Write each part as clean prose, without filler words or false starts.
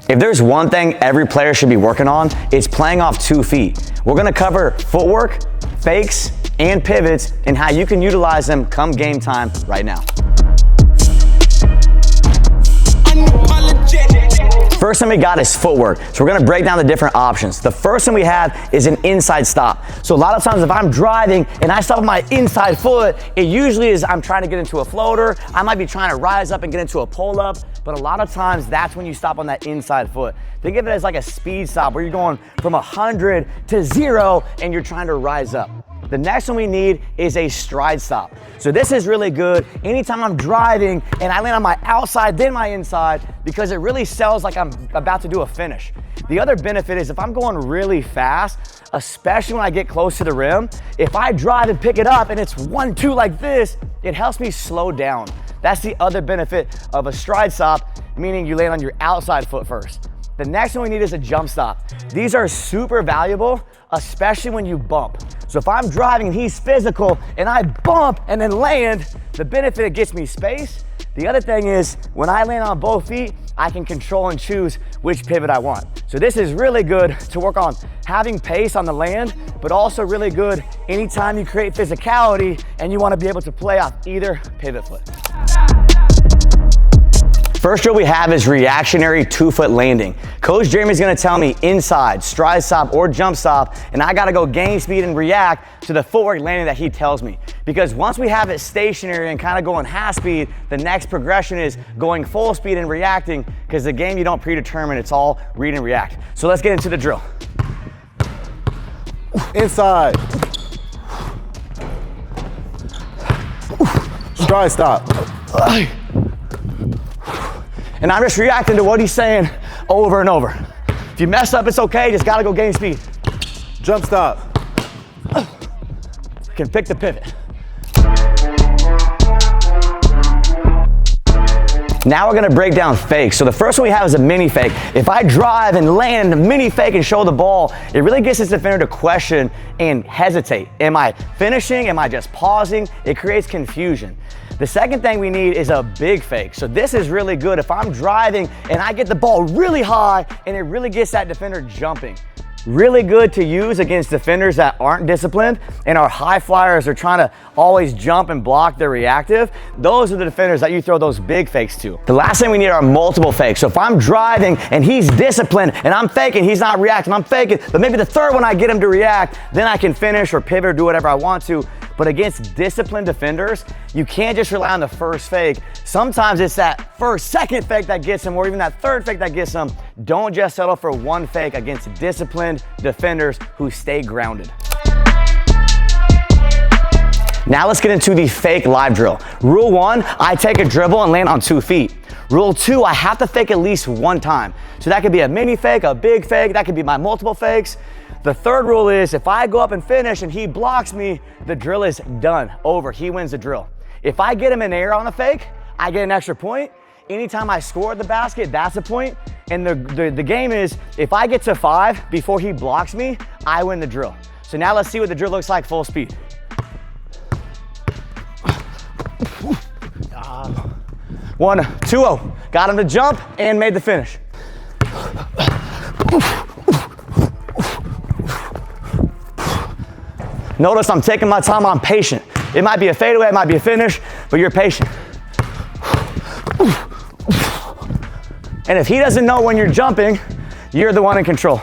If there's one thing every player should be working on, it's playing off 2 feet. We're gonna cover footwork, fakes, and pivots, and how you can utilize them come game time right now. First thing we got is footwork. So we're gonna break down the different options. The first thing we have is an inside stop. So a lot of times if I'm driving and I stop with my inside foot, it usually is I'm trying to get into a floater. I might be trying to rise up and get into a pull up, but a lot of times that's when you stop on that inside foot. Think of it as like a speed stop where you're going from 100 to 0 and you're trying to rise up. The next one we need is a stride stop. So this is really good anytime I'm driving and I land on my outside then my inside, because it really sells like I'm about to do a finish. The other benefit is if I'm going really fast, especially when I get close to the rim, if I drive and pick it up and it's 1-2 like this, it helps me slow down. That's the other benefit of a stride stop, meaning you land on your outside foot first. The next one we need is a jump stop. These are super valuable, especially when you bump. So if I'm driving and he's physical and I bump and then land, the benefit, it gets me space. The other thing is when I land on both feet, I can control and choose which pivot I want. So this is really good to work on having pace on the land, but also really good anytime you create physicality and you want to be able to play off either pivot foot. First drill we have is reactionary 2-foot landing. Coach Jeremy's gonna tell me inside, stride stop, or jump stop, and I gotta go gain speed and react to the footwork landing that he tells me. Because once we have it stationary and kind of going half speed, the next progression is going full speed and reacting, because the game you don't predetermine, it's all read and react. So let's get into the drill. Inside. Stride stop. And I'm just reacting to what he's saying over and over. If you mess up, it's okay, just gotta go gain speed. Jump stop. Can pick the pivot. Now we're gonna break down fakes. So the first one we have is a mini fake. If I drive and land a mini fake and show the ball, it really gets this defender to question and hesitate. Am I finishing? Am I just pausing? It creates confusion. The second thing we need is a big fake. So this is really good if I'm driving and I get the ball really high and it really gets that defender jumping. Really good to use against defenders that aren't disciplined and our high flyers are trying to always jump and block their reactive. Those are the defenders that you throw those big fakes to. The last thing we need are multiple fakes. So if I'm driving and he's disciplined and I'm faking, he's not reacting, I'm faking, but maybe the third one I get him to react, then I can finish or pivot or do whatever I want to. But against disciplined defenders, you can't just rely on the first fake. Sometimes it's that second fake that gets him, or even that third fake that gets him. Don't just settle for one fake against disciplined defenders who stay grounded. Now let's get into the fake live drill. Rule 1, I take a dribble and land on 2 feet. Rule 2, I have to fake at least 1 time. So that could be a mini fake, a big fake, that could be my multiple fakes. The third rule is if I go up and finish and he blocks me, the drill is done, over, he wins the drill. If I get him in air on a fake, I get an extra point. Anytime I score at the basket, that's a point. And the game is, if I get to 5 before he blocks me, I win the drill. So now let's see what the drill looks like full speed. 1-2-0, got him to jump and made the finish. Notice I'm taking my time, I'm patient. It might be a fadeaway, it might be a finish, but you're patient. And if he doesn't know when you're jumping, you're the one in control.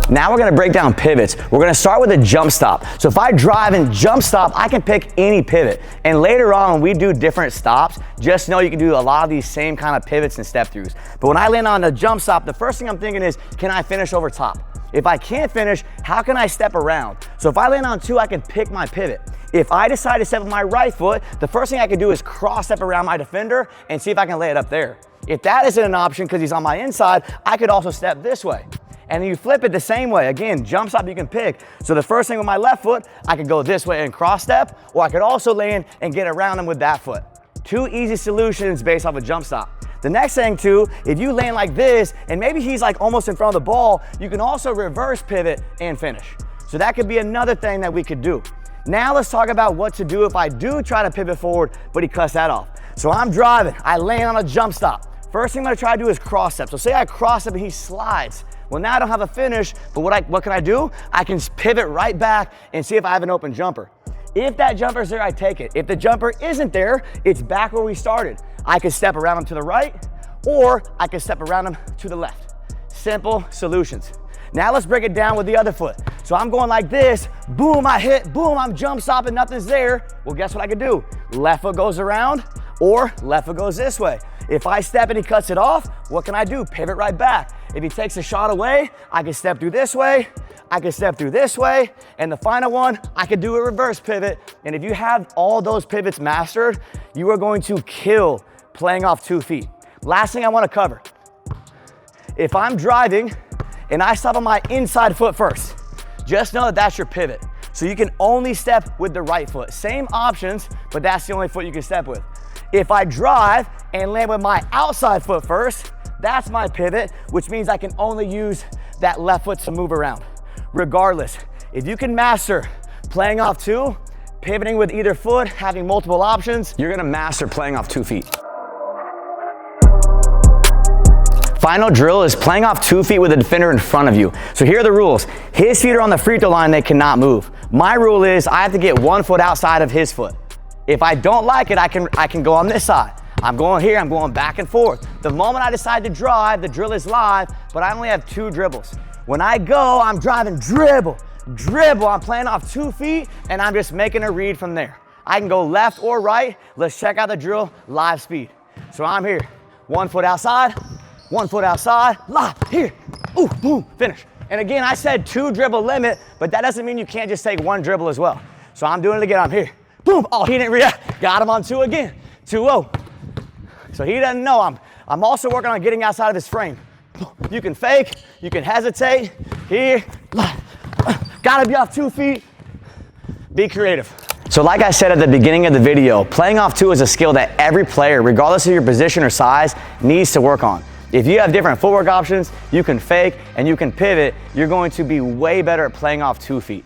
Now we're gonna break down pivots. We're gonna start with a jump stop. So if I drive and jump stop, I can pick any pivot. And later on, when we do different stops, just know you can do a lot of these same kind of pivots and step throughs. But when I land on a jump stop, the first thing I'm thinking is, can I finish over top? If I can't finish, how can I step around? So if I land on 2, I can pick my pivot. If I decide to step with my right foot, the first thing I can do is cross step around my defender and see if I can lay it up there. If that isn't an option because he's on my inside, I could also step this way. And you flip it the same way. Again, jump stop you can pick. So the first thing with my left foot, I could go this way and cross step, or I could also land and get around him with that foot. 2 easy solutions based off a jump stop. The next thing too, if you land like this and maybe he's like almost in front of the ball, you can also reverse pivot and finish. So that could be another thing that we could do. Now let's talk about what to do if I do try to pivot forward, but he cuts that off. So I'm driving, I land on a jump stop. First thing I'm gonna try to do is cross step. So say I cross step and he slides. Well, now I don't have a finish, but what can I do? I can pivot right back and see if I have an open jumper. If that jumper's there, I take it. If the jumper isn't there, it's back where we started. I can step around him to the right, or I can step around him to the left. Simple solutions. Now let's break it down with the other foot. So I'm going like this, boom, I hit, boom, I'm jump stopping, nothing's there. Well, guess what I can do? Left foot goes around, or left foot goes this way. If I step and he cuts it off, what can I do? Pivot right back. If he takes a shot away, I can step through this way, I can step through this way, and the final one, I can do a reverse pivot. And if you have all those pivots mastered, you are going to kill playing off 2 feet. Last thing I wanna cover. If I'm driving and I stop on my inside foot first, just know that that's your pivot. So you can only step with the right foot. Same options, but that's the only foot you can step with. If I drive and land with my outside foot first, that's my pivot, which means I can only use that left foot to move around. Regardless, if you can master playing off 2, pivoting with either foot, having multiple options, you're gonna master playing off 2 feet. Final drill is playing off 2 feet with a defender in front of you. So here are the rules. His feet are on the free throw line, they cannot move. My rule is I have to get 1 foot outside of his foot. If I don't like it, I can go on this side. I'm going here, I'm going back and forth. The moment I decide to drive, the drill is live, but I only have 2 dribbles. When I go, I'm driving dribble, dribble. I'm playing off 2 feet and I'm just making a read from there. I can go left or right. Let's check out the drill, live speed. So I'm here, 1 foot outside, 1 foot outside, live, here, ooh, boom, finish. And again, I said 2 dribble limit, but that doesn't mean you can't just take 1 dribble as well. So I'm doing it again, I'm here, boom, oh, he didn't react, got him on 2 again, 2-0. So he doesn't know I'm also working on getting outside of his frame. You can fake, you can hesitate, here, gotta be off 2 feet, be creative. So like I said at the beginning of the video, playing off 2 is a skill that every player, regardless of your position or size, needs to work on. If you have different footwork options, you can fake and you can pivot, you're going to be way better at playing off 2 feet.